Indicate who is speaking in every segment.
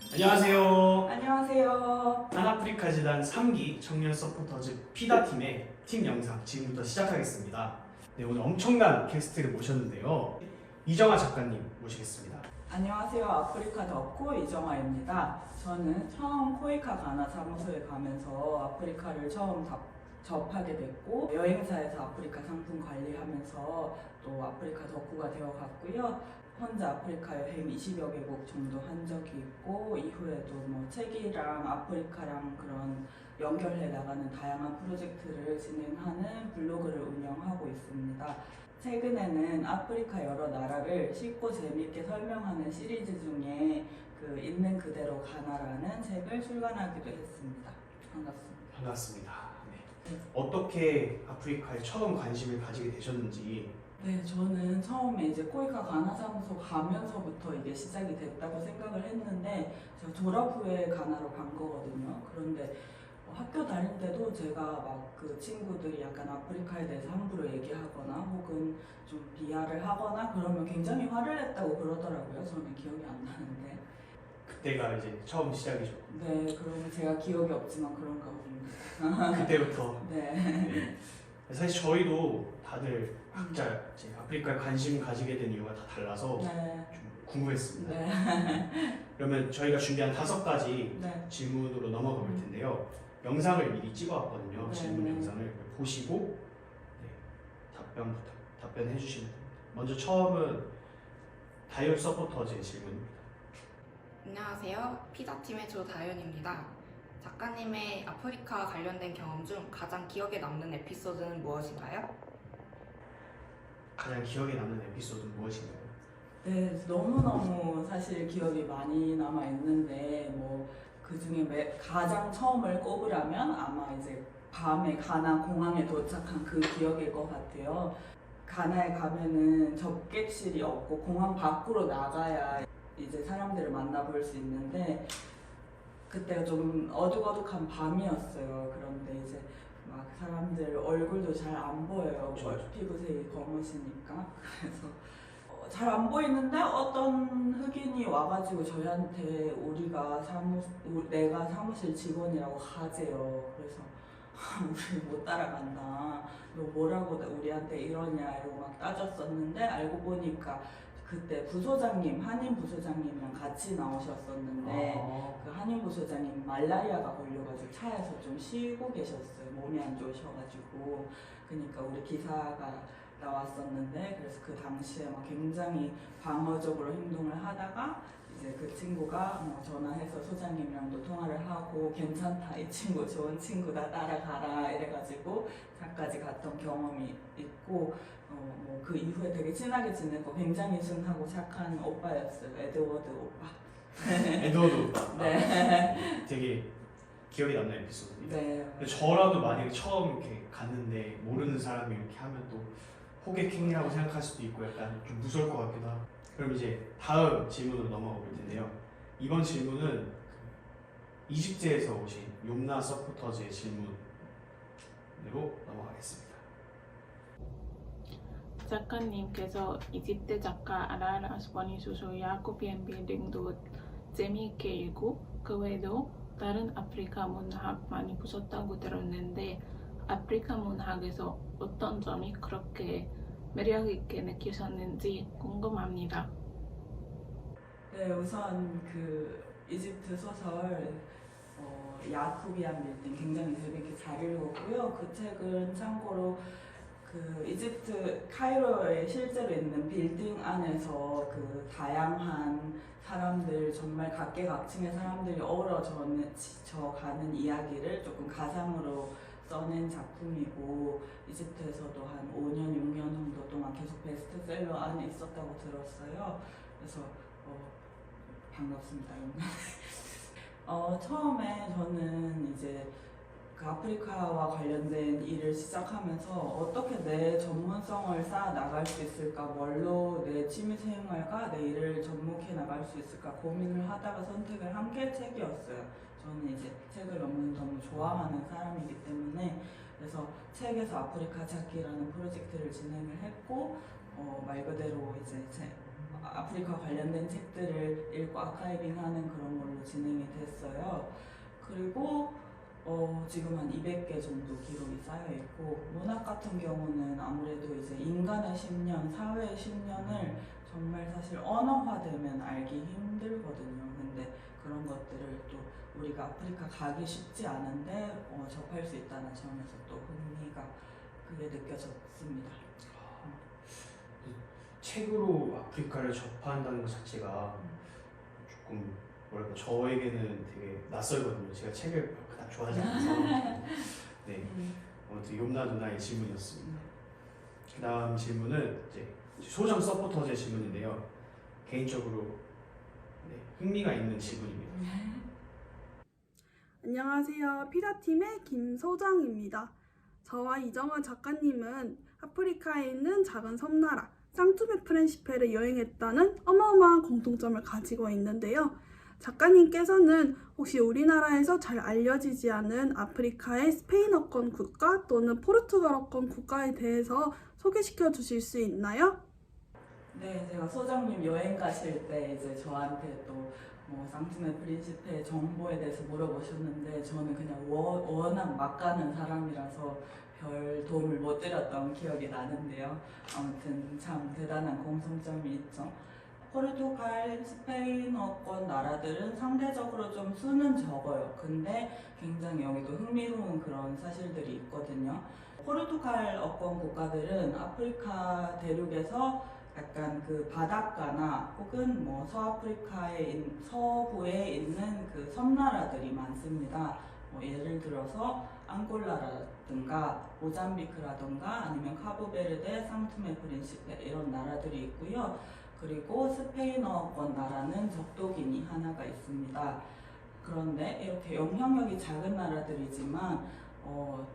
Speaker 1: 안녕하세요.
Speaker 2: 안녕하세요.
Speaker 1: 한아프리카 재단 3기 청년 서포터즈 피다 팀의 팀 영상 지금부터 시작하겠습니다. 네, 오늘 엄청난 게스트를 모셨는데요. 이정아 작가님 모시겠습니다.
Speaker 2: 안녕하세요. 아프리카 덕후 이정아입니다. 저는 처음 코이카 가나 사무소에 가면서 아프리카를 처음 접하게 됐고, 여행사에서 아프리카 상품 관리하면서 또 아프리카 덕후가 되어갔고요. 혼자 아프리카 여행 20여 개국 정도 한 적이 있고, 이후에도 뭐 책이랑 아프리카랑 그런 연결해 나가는 다양한 프로젝트를 진행하는 블로그를 운영하고 있습니다. 최근에는 아프리카 여러 나라를 쉽고 재미있게 설명하는 시리즈 중에 있는 그대로 가나라는 책을 출간하기도 했습니다. 반갑습니다.
Speaker 1: 반갑습니다. 네. 어떻게 아프리카에 처음 관심을 가지게 되셨는지.
Speaker 2: 네, 저는 처음에 이제 코이카 가나 사무소 가면서부터 이게 시작이 됐다고 생각을 했는데, 제가 졸업 후에 가나로 간 거거든요. 그런데 학교 다닐 때도 제가 막 그 친구들이 약간 아프리카에 대해서 함부로 얘기하거나 혹은 좀 비하를 하거나 그러면 굉장히 화를 냈다고 그러더라고요. 저는 기억이 안 나는데.
Speaker 1: 그때가 이제 처음 시작이죠.
Speaker 2: 네, 그러면 제가 기억이 없지만 그런가 봅니다.
Speaker 1: 그때부터.
Speaker 2: 네.
Speaker 1: 네. 사실 저희도 다들 각자 이제 아프리카에 관심 가지게 된 이유가 다 달라서
Speaker 2: 네.
Speaker 1: 좀 궁금했습니다.
Speaker 2: 네.
Speaker 1: 그러면 저희가 준비한 5가지
Speaker 2: 네.
Speaker 1: 질문으로 넘어가 볼 텐데요. 영상을 미리 찍어왔거든요.
Speaker 2: 네,
Speaker 1: 질문
Speaker 2: 네.
Speaker 1: 영상을 보시고 네, 답변해 주시면 됩니다. 먼저 처음은 다이얼 서포터즈의 질문입니다.
Speaker 3: 안녕하세요. 피자팀의 조다연입니다. 작가님의 아프리카 관련된 경험 중 가장 기억에 남는 에피소드는 무엇인가요?
Speaker 1: 가장 기억에 남는 에피소드는 무엇인가요?
Speaker 2: 네, 너무너무 사실 기억이 많이 남아 있는데 그 중에 가장 처음을 꼽으라면 아마 이제 밤에 가나 공항에 도착한 그 기억일 것 같아요. 가나에 가면은 접객실이 없고 공항 밖으로 나가야 이제 사람들을 만나볼 수 있는데, 그때가 좀 어둑어둑한 밤이었어요. 그런데 이제 막 사람들 얼굴도 잘 안 보여요.
Speaker 1: 그렇죠.
Speaker 2: 피부색이 검으시니까. 그래서 잘 안 보이는데 어떤 흑인이 와가지고 저희한테 내가 사무실 직원이라고 하재요. 그래서 우리 못 따라간다. 너 뭐라고 우리한테 이러냐 이러고 막 따졌었는데, 알고 보니까 그때 부소장님, 한인 부소장님이랑 같이 나오셨었는데 그 한인 부소장님 말라리아가 걸려가지고 차에서 좀 쉬고 계셨어요. 몸이 안 좋으셔가지고. 그러니까 우리 기사가 나왔었는데, 그래서 그 당시에 막 굉장히 방어적으로 행동을 하다가 이제 그 친구가 전화해서 소장님이랑도 통화를 하고 괜찮다, 이 친구 좋은 친구다, 따라가라 이래가지고 차까지 갔던 경험이 있고, 그 이후에 되게 친하게 지내고 굉장히 순하고 착한 오빠였어요. 에드워드 오빠.
Speaker 1: 에드워드 오빠.
Speaker 2: 네.
Speaker 1: 되게 기억에 남는 에피소드입니다.
Speaker 2: 네.
Speaker 1: 근데 저라도 만약에 처음 이렇게 갔는데 모르는 사람이 이렇게 하면 또 호객행위라고 생각할 수도 있고 약간 좀 무서울 것 같기도 하고. 그럼 이제 다음 질문으로 넘어가 볼 텐데요. 이번 질문은 이집트에서 오신 욤나 서포터즈의 질문으로 넘어가겠습니다.
Speaker 4: 작가님께서 이집트 작가 아랄 아스바니 소설 야코비엔 빌딩도 재미있게 읽고 그 외에도 다른 아프리카 문학 많이 보셨다고 들었는데, 아프리카 문학에서 어떤 점이 그렇게 매력 있게 느끼셨는지 궁금합니다.
Speaker 2: 네, 우선 이집트 소설 야쿠비안 빌딩 굉장히 재밌게 잘 읽었고요. 그 책은 참고로 이집트 카이로에 실제로 있는 빌딩 안에서 다양한 사람들, 정말 각계각층의 사람들이 어우러져 가는 이야기를 조금 가상으로 써낸 작품이고, 이집트에서도 한 5년, 6년 정도 동안 계속 베스트셀러 안에 있었다고 들었어요. 그래서 반갑습니다. 처음에 저는 이제 아프리카와 관련된 일을 시작하면서 어떻게 내 전문성을 쌓아 나갈 수 있을까, 뭘로 내 취미생활과 내 일을 접목해 나갈 수 있을까 고민을 하다가 선택을 한 게 책이었어요. 저는 이제 책을 너무 좋아하는 사람이기 때문에. 그래서 책에서 아프리카 찾기라는 프로젝트를 진행을 했고, 말 그대로 이제 아프리카 관련된 책들을 읽고 아카이빙하는 그런 걸로 진행이 됐어요. 그리고 지금 한 200개 정도 기록이 쌓여 있고, 문학 같은 경우는 아무래도 이제 인간의 10년, 사회의 10년을 정말 사실 언어화되면 알기 힘들거든요. 근데 그런 것들을 또 우리가 아프리카 가기 쉽지 않은데 접할 수 있다는 점에서 또 흥미가 그게 느껴졌습니다.
Speaker 1: 책으로 아프리카를 접한다는 것 자체가 조금 뭐랄까 저에게는 되게 낯설거든요. 제가 책을 그닥 좋아하지 않아서. 네, 아무튼 염나 누나의 질문이었습니다. 그다음 질문은 이제 소정 서포터즈의 질문인데요. 개인적으로 흥미가 있는 질문입니다.
Speaker 5: 안녕하세요. 피자팀의 김소정입니다. 저와 이정화 작가님은 아프리카에 있는 작은 섬나라 상투메 프렌시페를 여행했다는 어마어마한 공통점을 가지고 있는데요. 작가님께서는 혹시 우리나라에서 잘 알려지지 않은 아프리카의 스페인어권 국가 또는 포르투갈어권 국가에 대해서 소개시켜 주실 수 있나요?
Speaker 2: 네, 제가 소장님 여행 가실 때 이제 저한테 또 상투메 프린시페 정보에 대해서 물어보셨는데, 저는 그냥 워낙 막 가는 사람이라서 별 도움을 못 드렸던 기억이 나는데요. 아무튼 참 대단한 공통점이 있죠. 포르투갈, 스페인어권 나라들은 상대적으로 좀 수는 적어요. 근데 굉장히 여기도 흥미로운 그런 사실들이 있거든요. 포르투갈어권 국가들은 아프리카 대륙에서 약간 그 바닷가나 혹은 서아프리카의 서부에 있는 그 섬나라들이 많습니다. 예를 들어서 앙골라라든가 모잠비크라든가 아니면 카보베르데, 상투메 프린시페 이런 나라들이 있고요. 그리고 스페인어권 나라는 적도기니 하나가 있습니다. 그런데 이렇게 영향력이 작은 나라들이지만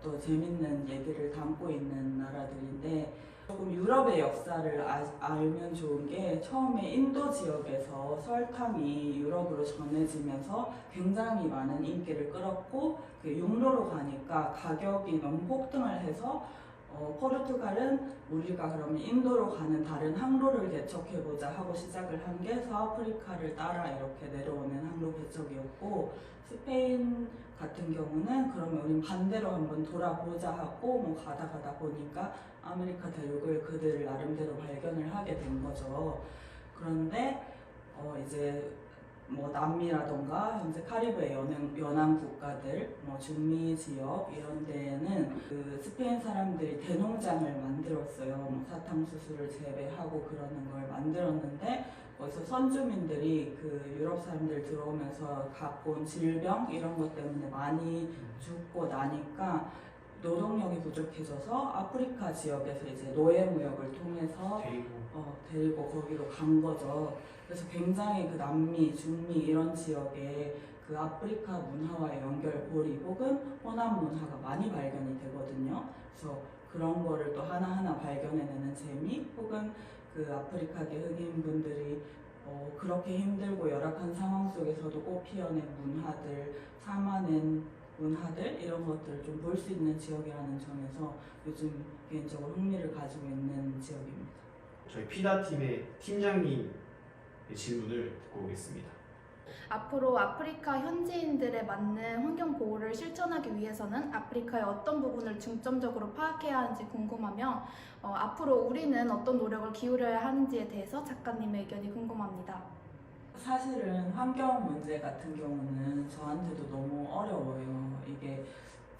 Speaker 2: 또 재밌는 얘기를 담고 있는 나라들인데, 조금 유럽의 역사를 알면 좋은 게, 처음에 인도 지역에서 설탕이 유럽으로 전해지면서 굉장히 많은 인기를 끌었고, 그 육로로 가니까 가격이 너무 폭등을 해서 포르투갈은 우리가 그러면 인도로 가는 다른 항로를 개척해보자 하고 시작을 한 게 서아프리카를 따라 이렇게 내려오는 항로 개척이었고, 스페인 같은 경우는 그러면 우린 반대로 한번 돌아보자 하고 가다 보니까 아메리카 대륙을 그들 나름대로 발견을 하게 된 거죠. 그런데 이제 남미라던가 현재 카리브해 연안 국가들, 중미 지역 이런 데에는 그 스페인 사람들이 대농장을 만들었어요. 사탕수수를 재배하고 그러는 걸 만들었는데, 거기서 선주민들이 그 유럽 사람들 들어오면서 갖고 온 질병 이런 것 때문에 많이 죽고 나니까 노동력이 부족해져서 아프리카 지역에서 이제 노예무역을 통해서 데리고 거기로 간 거죠. 그래서 굉장히 그 남미, 중미 이런 지역에 그 아프리카 문화와의 연결고리 혹은 호남 문화가 많이 발견이 되거든요. 그래서 그런 거를 또 하나하나 발견해내는 재미, 혹은 그 아프리카계 흑인분들이 그렇게 힘들고 열악한 상황 속에서도 꼭 피어낸 문화들, 참아낸 문화들 이런 것들을 좀 볼 수 있는 지역이라는 점에서 요즘 개인적으로 흥미를 가지고 있는 지역입니다.
Speaker 1: 저희 피다팀의 팀장님 질문을 듣고 오겠습니다.
Speaker 6: 앞으로 아프리카 현지인들에 맞는 환경 보호를 실천하기 위해서는 아프리카의 어떤 부분을 중점적으로 파악해야 하는지 궁금하며 앞으로 우리는 어떤 노력을 기울여야 하는지에 대해서 작가님의 의견이 궁금합니다.
Speaker 2: 사실은 환경 문제 같은 경우는 저한테도 너무 어려워요. 이게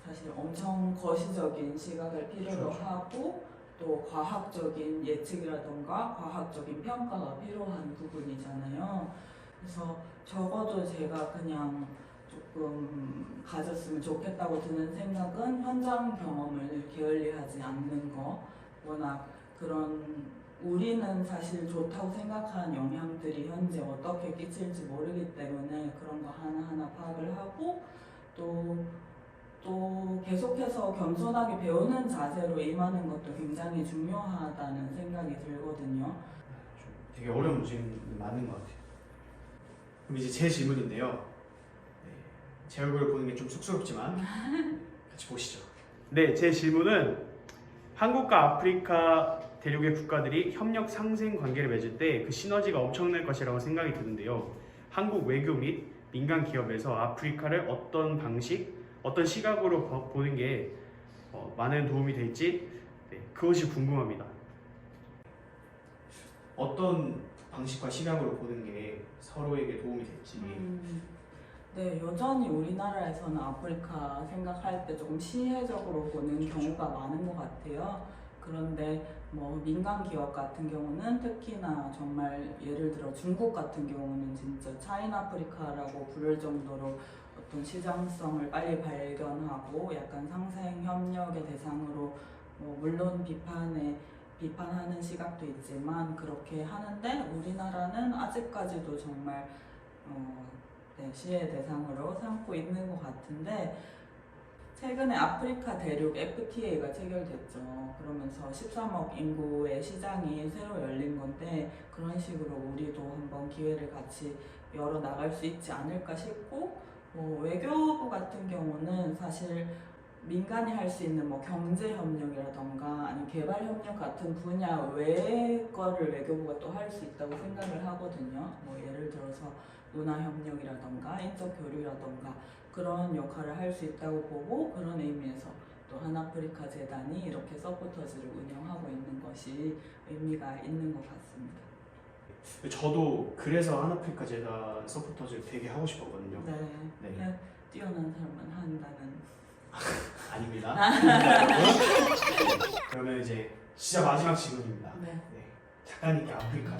Speaker 2: 사실 엄청 거시적인 시각을 필요로 하고 또 과학적인 예측이라던가 과학적인 평가가 필요한 부분이잖아요. 그래서 적어도 제가 그냥 조금 가졌으면 좋겠다고 드는 생각은, 현장 경험을 게을리하지 않는 거. 워낙 그런 우리는 사실 좋다고 생각하는 영향들이 현재 어떻게 끼칠지 모르기 때문에 그런 거 하나하나 파악을 하고, 또 계속해서 겸손하게 배우는 자세로 임하는 것도 굉장히 중요하다는 생각이 들거든요.
Speaker 1: 되게 어려운 문제는 맞는 것 같아요. 그럼 이제 제 질문인데요. 제 얼굴을 보는 게 좀 쑥스럽지만 같이 보시죠. 네, 제 질문은 한국과 아프리카 대륙의 국가들이 협력 상생 관계를 맺을 때 그 시너지가 엄청날 것이라고 생각이 드는데요. 한국 외교 및 민간 기업에서 아프리카를 어떤 방식, 어떤 시각으로 보는 게 많은 도움이 될지 그것이 궁금합니다. 어떤 방식과 시각으로 보는 게 서로에게 도움이 될지.
Speaker 2: 네, 여전히 우리나라에서는 아프리카 생각할 때 조금 시혜적으로 보는 경우가 많은 것 같아요. 그런데 뭐 민간 기업 같은 경우는 특히나 정말 예를 들어 중국 같은 경우는 진짜 차이나 아프리카라고 부를 정도로 어떤 시장성을 빨리 발견하고 약간 상생 협력의 대상으로 물론 비판하는 시각도 있지만 그렇게 하는데 우리나라는 아직까지도 정말 시의 대상으로 삼고 있는 것 같은데 최근에 아프리카 대륙 FTA가 체결됐죠. 그러면서 13억 인구의 시장이 새로 열린 건데 그런 식으로 우리도 한번 기회를 같이 열어 나갈 수 있지 않을까 싶고 외교부 같은 경우는 사실 민간이 할 수 있는 경제 협력이라던가 아니면 개발 협력 같은 분야 외의 거를 외교부가 또 할 수 있다고 생각을 하거든요. 예를 들어서 문화 협력이라던가 인적 교류라던가 그런 역할을 할 수 있다고 보고 그런 의미에서 또 한아프리카 재단이 이렇게 서포터즈를 운영하고 있는 것이 의미가 있는 것 같습니다.
Speaker 1: 저도 그래서 한아프리카 재단 서포터즈를 되게 하고 싶었거든요.
Speaker 2: 네. 뛰어난 사람만 한다는.
Speaker 1: 아닙니다. 그러면 이제 진짜 마지막 질문입니다.
Speaker 2: 네.
Speaker 1: 작가님께 아프리카.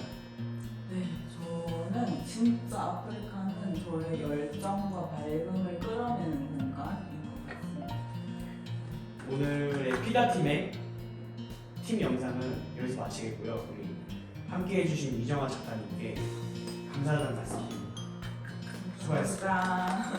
Speaker 2: 네, 저는 진짜 아프리카는 저의 열정과 밝음을 끌어내는 공간인 것 같습니다.
Speaker 1: 오늘의 피다팀의 팀 영상은 여기서 마치겠고요. 우리 함께 해주신 이정아 작가님께 감사하다는 말씀 드립니다. 수고하셨습니다.
Speaker 2: 감사합니다.